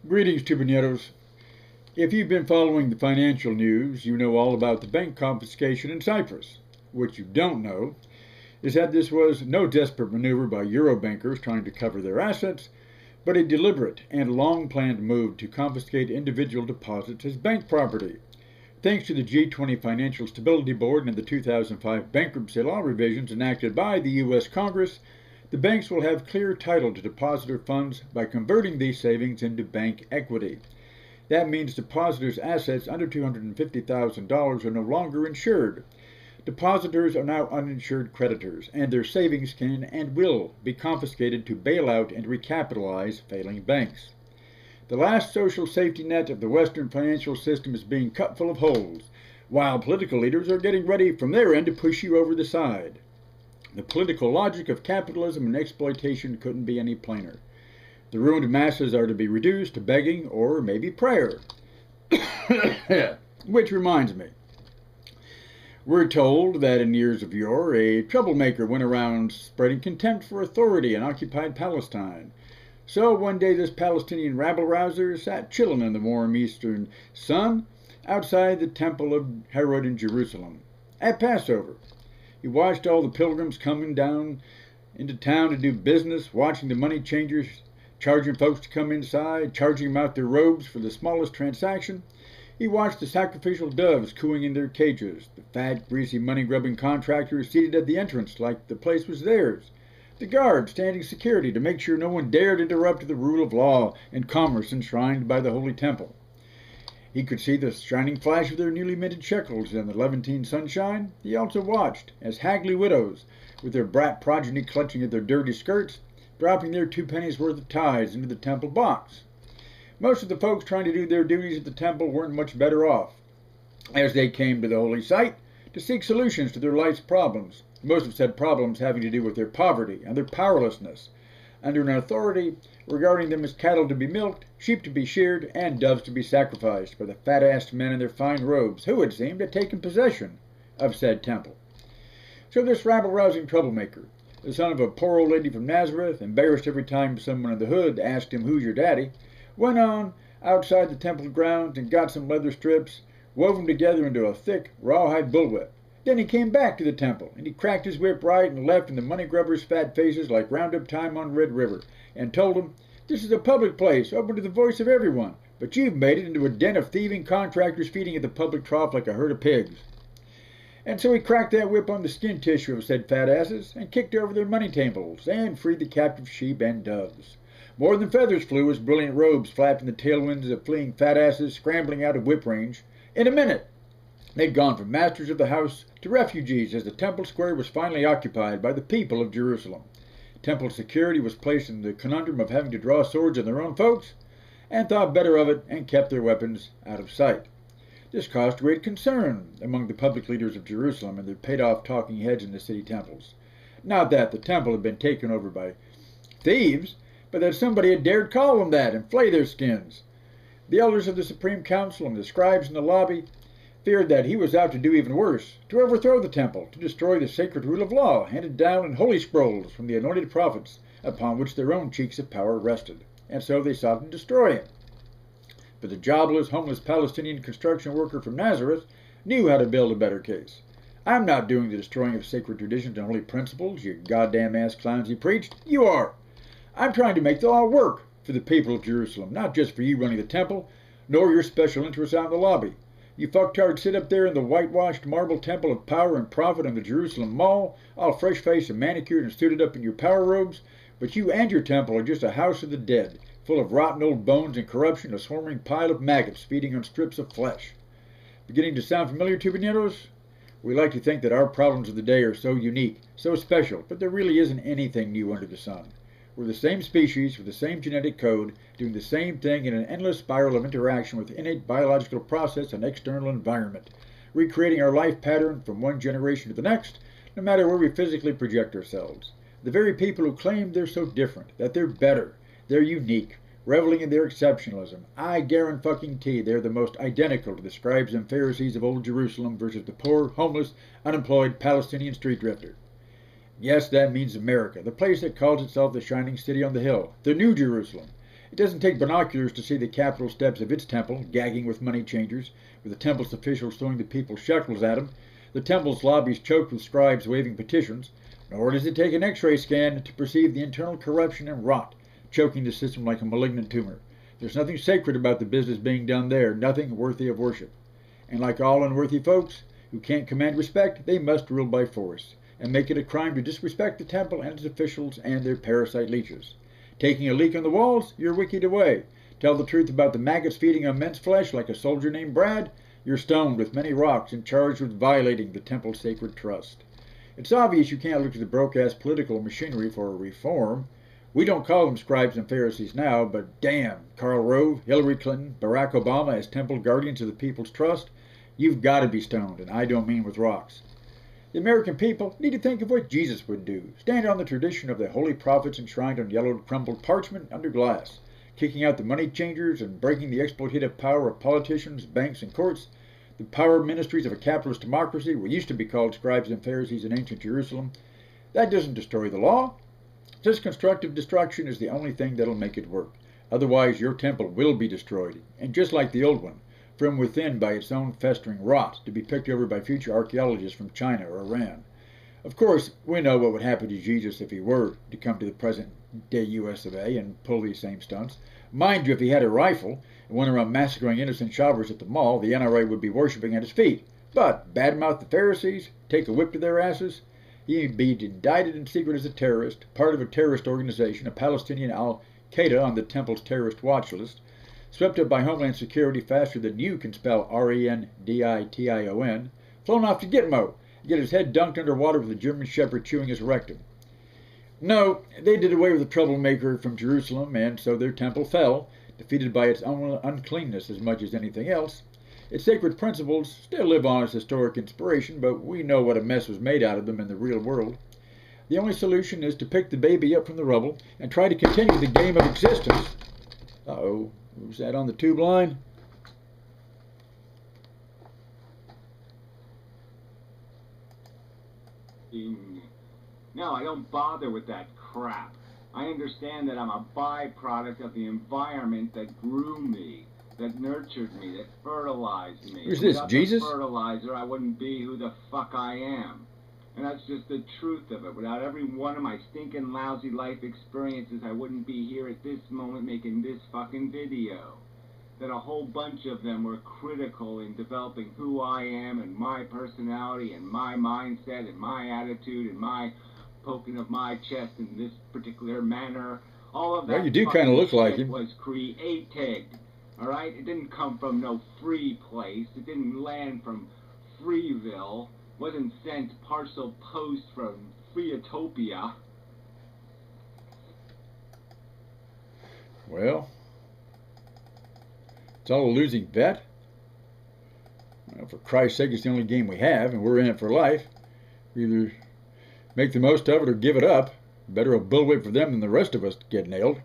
Greetings, Tubaneros. If you've been following the financial news, you know all about the bank confiscation in Cyprus. What you don't know is that this was no desperate maneuver by Eurobankers trying to cover their assets, but a deliberate and long planned move to confiscate individual deposits as bank property. Thanks to the G20 Financial Stability Board and the 2005 bankruptcy law revisions enacted by the U.S. Congress, the banks will have clear title to depositor funds by converting these savings into bank equity. That means depositors' assets under $250,000 are no longer insured. Depositors are now uninsured creditors, and their savings can and will be confiscated to bail out and recapitalize failing banks. The last social safety net of the Western financial system is being cut full of holes, while political leaders are getting ready from their end to push you over the side. The political logic of capitalism and exploitation couldn't be any plainer. The ruined masses are to be reduced to begging or maybe prayer. Which reminds me, we're told that in years of yore, a troublemaker went around spreading contempt for authority in occupied Palestine. So one day this Palestinian rabble-rouser sat chilling in the warm eastern sun outside the temple of Herod in Jerusalem at Passover. He watched all the pilgrims coming down into town to do business, watching the money changers charging folks to come inside, charging them out their robes for the smallest transaction. He watched the sacrificial doves cooing in their cages, the fat, greasy, money-grubbing contractors seated at the entrance like the place was theirs, the guards standing security to make sure no one dared interrupt the rule of law and commerce enshrined by the Holy Temple. He could see the shining flash of their newly minted shekels in the Levantine sunshine. He also watched as haggly widows, with their brat progeny clutching at their dirty skirts, dropping their 2 pennies worth of tithes into the temple box. Most of the folks trying to do their duties at the temple weren't much better off, as they came to the holy site to seek solutions to their life's problems. Most of said problems having to do with their poverty and their powerlessness, under an authority regarding them as cattle to be milked, sheep to be sheared, and doves to be sacrificed by the fat-assed men in their fine robes who, it seemed, had taken possession of said temple. So this rabble-rousing troublemaker, the son of a poor old lady from Nazareth, embarrassed every time someone in the hood asked him, "Who's your daddy?" went on outside the temple grounds and got some leather strips, wove them together into a thick, rawhide bullwhip. Then he came back to the temple, and he cracked his whip right and left in the money grubbers' fat faces like roundup time on Red River, and told them, "This is a public place, open to the voice of everyone, but you've made it into a den of thieving contractors feeding at the public trough like a herd of pigs." And so he cracked that whip on the skin tissue of said fat asses, and kicked over their money tables, and freed the captive sheep and doves. More than feathers flew as brilliant robes flapped in the tailwinds of fleeing fat asses scrambling out of whip range. In a minute, they'd gone from masters of the house to refugees as the temple square was finally occupied by the people of Jerusalem. Temple security was placed in the conundrum of having to draw swords on their own folks, and thought better of it and kept their weapons out of sight. This caused great concern among the public leaders of Jerusalem and their paid-off talking heads in the city temples. Not that the temple had been taken over by thieves, but that somebody had dared call them that and flay their skins. The elders of the Supreme Council and the scribes in the lobby feared that he was out to do even worse, to overthrow the temple, to destroy the sacred rule of law handed down in holy scrolls from the anointed prophets upon which their own cheeks of power rested, and so they sought to destroy him. But the jobless, homeless Palestinian construction worker from Nazareth knew how to build a better case. "I'm not doing the destroying of sacred traditions and holy principles, you goddamn ass clowns," he preached. "You are. I'm trying to make the law work for the people of Jerusalem, not just for you running the temple, nor your special interests out in the lobby. You fucktards sit up there in the whitewashed marble temple of power and profit on the Jerusalem Mall, all fresh-faced and manicured and suited up in your power robes, but you and your temple are just a house of the dead, full of rotten old bones and corruption, a swarming pile of maggots feeding on strips of flesh." Beginning to sound familiar, Tubaneros? We like to think that our problems of the day are so unique, so special, but there really isn't anything new under the sun. We're the same species with the same genetic code, doing the same thing in an endless spiral of interaction with innate biological process and external environment, recreating our life pattern from one generation to the next, no matter where we physically project ourselves. The very people who claim they're so different, that they're better, they're unique, reveling in their exceptionalism, I guarantee they're the most identical to the scribes and Pharisees of old Jerusalem versus the poor, homeless, unemployed Palestinian street drifter. Yes, that means America, the place that calls itself the shining city on the hill, the New Jerusalem, It doesn't take binoculars to see the capitol steps of its temple gagging with money changers, with the temple's officials throwing the people shekels at them, the temple's lobbies choked with scribes waving petitions, nor does it take an x-ray scan to perceive the internal corruption and rot choking the system like a malignant tumor. There's nothing sacred about the business being done there, nothing worthy of worship. And like all unworthy folks who can't command respect, they must rule by force, and make it a crime to disrespect the temple and its officials and their parasite leeches. Taking a leak on the walls, you're wikied away. Tell the truth about the maggots feeding on men's flesh like a soldier named Brad, you're stoned with many rocks and charged with violating the temple's sacred trust. It's obvious you can't look to the broke-ass political machinery for a reform. We don't call them scribes and Pharisees now, but damn, Karl Rove, Hillary Clinton, Barack Obama as temple guardians of the people's trust, you've got to be stoned, and I don't mean with rocks. The American people need to think of what Jesus would do. Stand on the tradition of the holy prophets enshrined on yellowed, crumbled parchment under glass, kicking out the money changers and breaking the exploitative power of politicians, banks, and courts. The power ministries of a capitalist democracy what used to be called scribes and Pharisees in ancient Jerusalem. That doesn't destroy the law. Just constructive destruction is the only thing that'll make it work. Otherwise, your temple will be destroyed, and just like the old one, from within by its own festering rot, to be picked over by future archaeologists from China or Iran. Of course, we know what would happen to Jesus if he were to come to the present-day US of A and pull these same stunts. Mind you, if he had a rifle and went around massacring innocent shoppers at the mall, the NRA would be worshipping at his feet. But badmouth the Pharisees, take a whip to their asses, he'd be indicted in secret as a terrorist, part of a terrorist organization, a Palestinian Al-Qaeda on the temple's terrorist watch list, swept up by Homeland Security faster than you can spell R-E-N-D-I-T-I-O-N, flown off to Gitmo, get his head dunked underwater with a German shepherd chewing his rectum. No, they did away with the troublemaker from Jerusalem, and so their temple fell, defeated by its own uncleanness as much as anything else. Its sacred principles still live on as historic inspiration, but we know what a mess was made out of them in the real world. The only solution is to pick the baby up from the rubble and try to continue the game of existence. Uh-oh, who's that on the tube line? No, I don't bother with that crap. I understand that I'm a byproduct of the environment that grew me, that nurtured me, that fertilized me. Who's this, Without Jesus? the fertilizer, I wouldn't be who the fuck I am. And that's just the truth of it. Without every one of my stinking lousy life experiences, I wouldn't be here at this moment making this fucking video. That a whole bunch of them were critical in developing who I am and my personality and my mindset and my attitude and my poking of my chest in this particular manner. All of that well, you do kind of look like him. Was created. Alright? It didn't come from no free place. It didn't land from Freeville. Wasn't sent parcel post from Freetopia. Well, it's all a losing bet. Well, for Christ's sake, it's the only game we have, and we're in it for life. We either make the most of it or give it up. Better a bullwhip for them than the rest of us get nailed.